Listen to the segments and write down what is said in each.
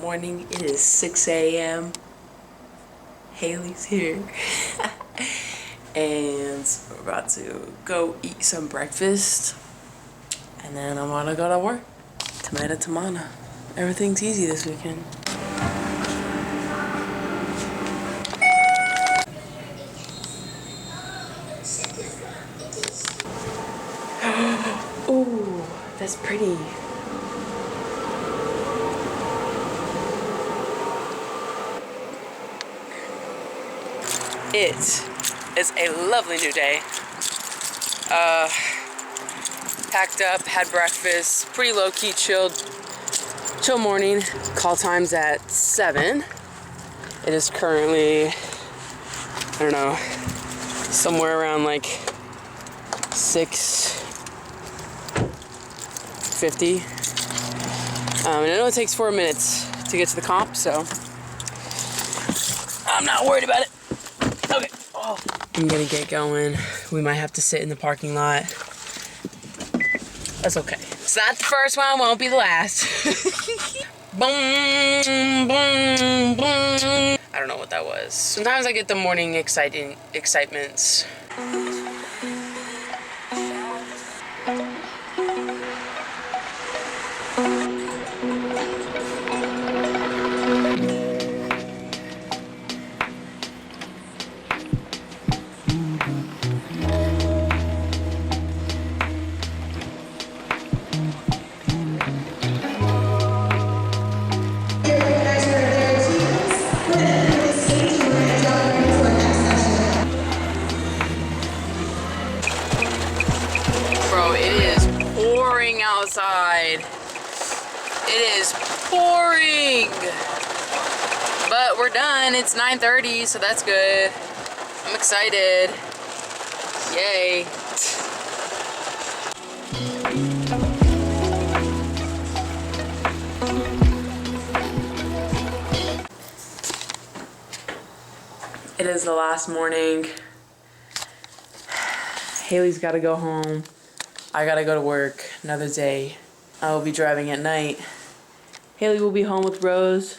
morning. It is 6 a.m. Haley's here. And we're about to go eat some breakfast. And then I'm gonna go to work. Tomato, tomato. Everything's easy this weekend. Ooh, that's pretty. It is a lovely new day. Packed up, had breakfast, pretty low-key, chill morning. Call time's at 7. It is currently, I don't know, somewhere around like 6:50. And I know it takes 4 minutes to get to the comp, so I'm not worried about it. Okay. Oh. I'm gonna get going. We might have to sit in the parking lot. That's okay. It's not the first one, won't be the last. Boom, boom, boom. I don't know what that was. Sometimes I get the morning excitements. Outside. It is pouring, but we're done. It's 9:30, so that's good. I'm excited. Yay. It is the last morning. Haley's got to go home. I gotta go to work, another day. I will be driving at night. Haley will be home with Rose.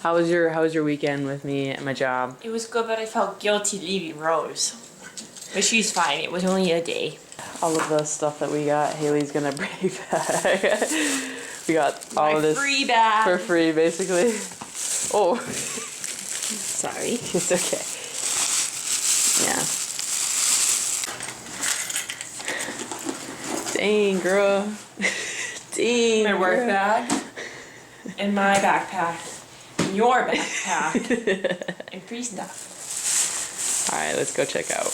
How was your weekend with me at my job? It was good, but I felt guilty leaving Rose. But she's fine, it was only a day. All of the stuff that we got, Haley's gonna bring back. We got all of this free bag. For free, basically. Oh. Sorry. It's okay. Yeah. Dang, girl. Dang. My work bag. And my backpack. And your backpack. And free stuff. Alright, let's go check out.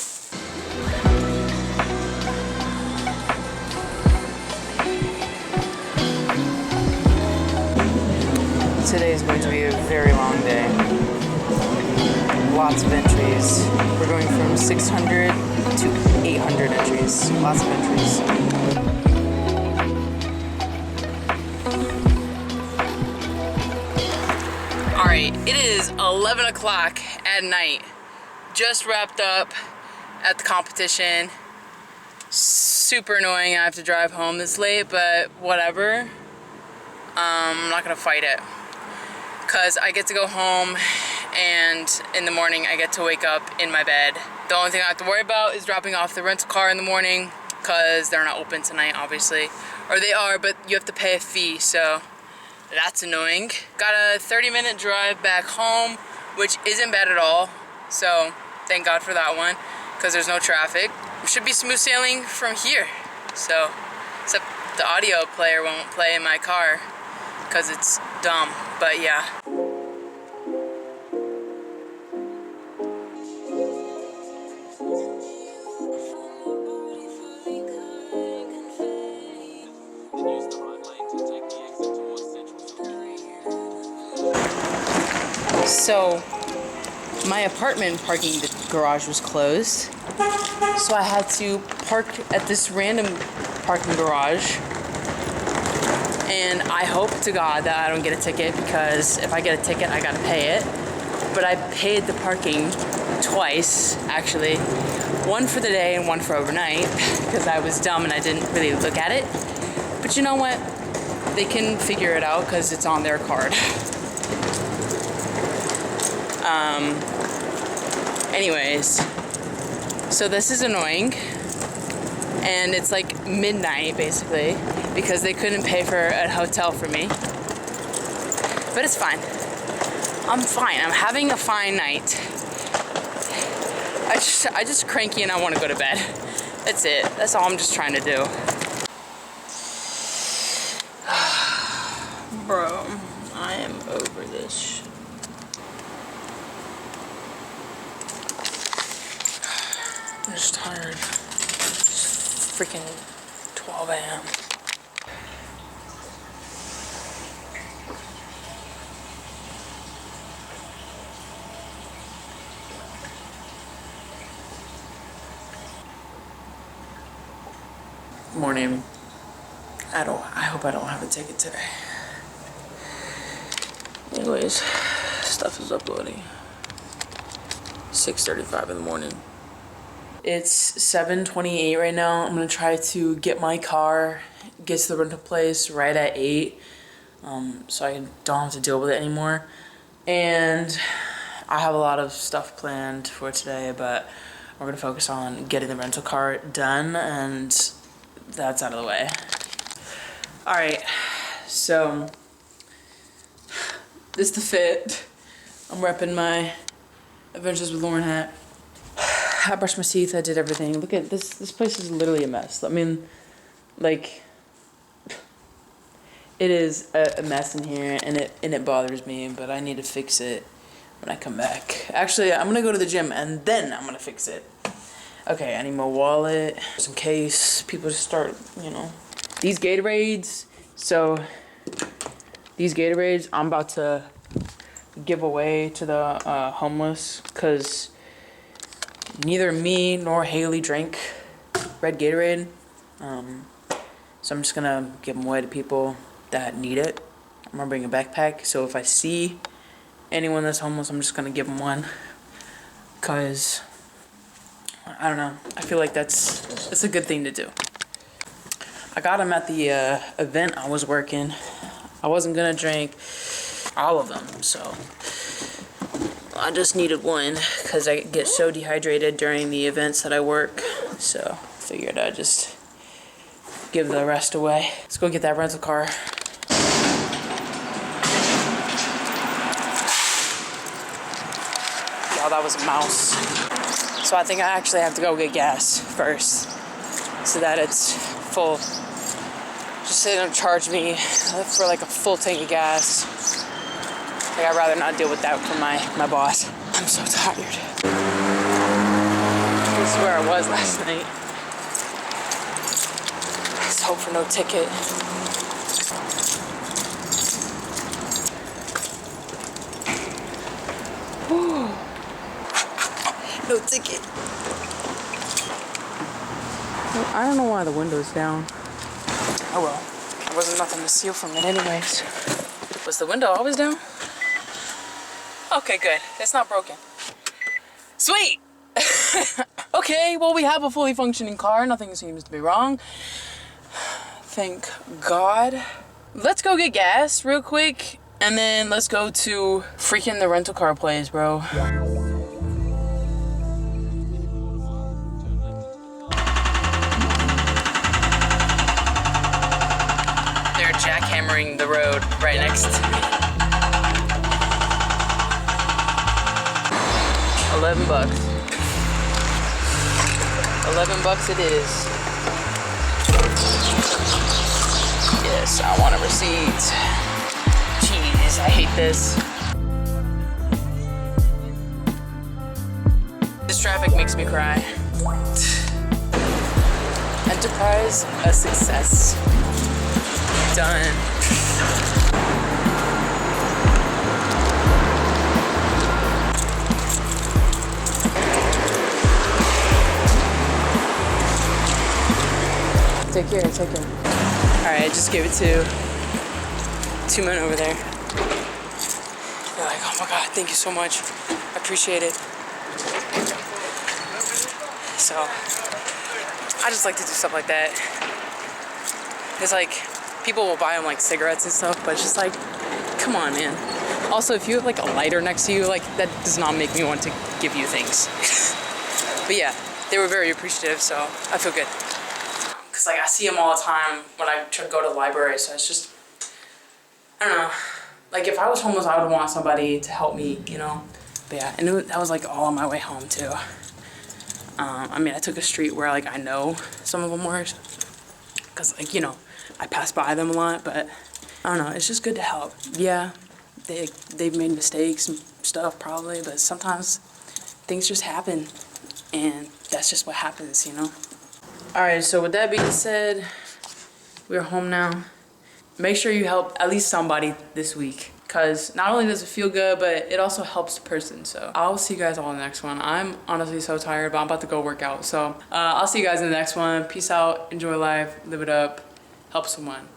Today is going to be a very long day. Lots of entries. We're going from 600 to 800 entries. Lots of entries. Alright, it is 11 o'clock at night. Just wrapped up at the competition. Super annoying I have to drive home this late, but whatever. I'm not gonna fight it. Cause I get to go home and in the morning I get to wake up in my bed. The only thing I have to worry about is dropping off the rental car in the morning because they're not open tonight, obviously. Or they are, but you have to pay a fee, so that's annoying. Got a 30-minute drive back home, which isn't bad at all. So thank God for that one, because there's no traffic. It should be smooth sailing from here. So, except the audio player won't play in my car because it's dumb, but yeah. So, my apartment parking garage was closed, so I had to park at this random parking garage, and I hope to God that I don't get a ticket, because if I get a ticket, I gotta pay it. But I paid the parking twice, actually. One for the day and one for overnight, because I was dumb and I didn't really look at it. But you know what? they can figure it out because it's on their card. Anyways, so this is annoying, and it's like midnight basically because they couldn't pay for a hotel for me, but it's fine. I'm fine. I'm having a fine night. I just cranky and I want to go to bed. That's it. That's all I'm just trying to do. Bro, I am over this shit. I'm just tired. It's freaking 12 a.m. Morning. I hope I don't have a ticket today. Anyways, stuff is uploading. 6:35 in the morning. It's 7:28 right now. I'm gonna try to get my car, get to the rental place right at 8, so I don't have to deal with it anymore. And I have a lot of stuff planned for today, but we're gonna focus on getting the rental car done, and that's out of the way. All right, so this is the fit. I'm repping my Adventures with Lauren hat. I brushed my teeth, I did everything. Look at this, this place is literally a mess. I mean, like, it is a mess in here, and it bothers me, but I need to fix it when I come back. Actually, I'm gonna go to the gym, and then I'm gonna fix it. Okay, I need my wallet, just in case people just start, you know. These Gatorades, so these Gatorades I'm about to give away to the homeless, because neither me nor Haley drank red Gatorade. So I'm just gonna give them away to people that need it. I'm gonna bring a backpack, so if I see anyone that's homeless, I'm just gonna give them one, because I don't know, I feel like that's a good thing to do. I got them at the event I was working. I wasn't gonna drink all of them, so I just needed one because I get so dehydrated during the events that I work. So figured I'd just give the rest away. Let's go get that rental car. Y'all, that was a mouse. So I think I actually have to go get gas first so that it's full. Just so they don't charge me for like a full tank of gas. Like, I'd rather not deal with that from my boss. I'm so tired. This is where I was last night. Let's hope for no ticket. Whew. No ticket. I don't know why the window's down. Oh well, there wasn't nothing to steal from it anyways. Was the window always down? Okay, good. It's not broken. Sweet! Okay, well, we have a fully functioning car. Nothing seems to be wrong. Thank God. Let's go get gas real quick, and then let's go to freaking the rental car place, bro. They're jackhammering the road right next to me. 11 bucks. 11 bucks it is. Yes, I want a receipt. Jeez, I hate this. This traffic makes me cry. Enterprise, a success. Done. Take care, take care. Alright, I just gave it to 2 men over there. They're like, oh my God, thank you so much. I appreciate it. So, I just like to do stuff like that. It's like, people will buy them like cigarettes and stuff, but it's just like, come on, man. Also, if you have like a lighter next to you, like that does not make me want to give you things. But yeah, they were very appreciative, so I feel good. Cause like I see them all the time when I go to the library, so it's just, I don't know. Like if I was homeless, I would want somebody to help me, you know? But yeah, and that was like all on my way home too. I mean, I took a street where like I know some of them were, cause like, you know, I pass by them a lot, but I don't know, it's just good to help. Yeah, they've made mistakes and stuff probably, but sometimes things just happen and that's just what happens, you know? All right, so with that being said, we're home now. Make sure you help at least somebody this week, because not only does it feel good, but it also helps the person. So I'll see you guys all in the next one. I'm honestly so tired, but I'm about to go work out. So I'll see you guys in the next one. Peace out, enjoy life, live it up, help someone.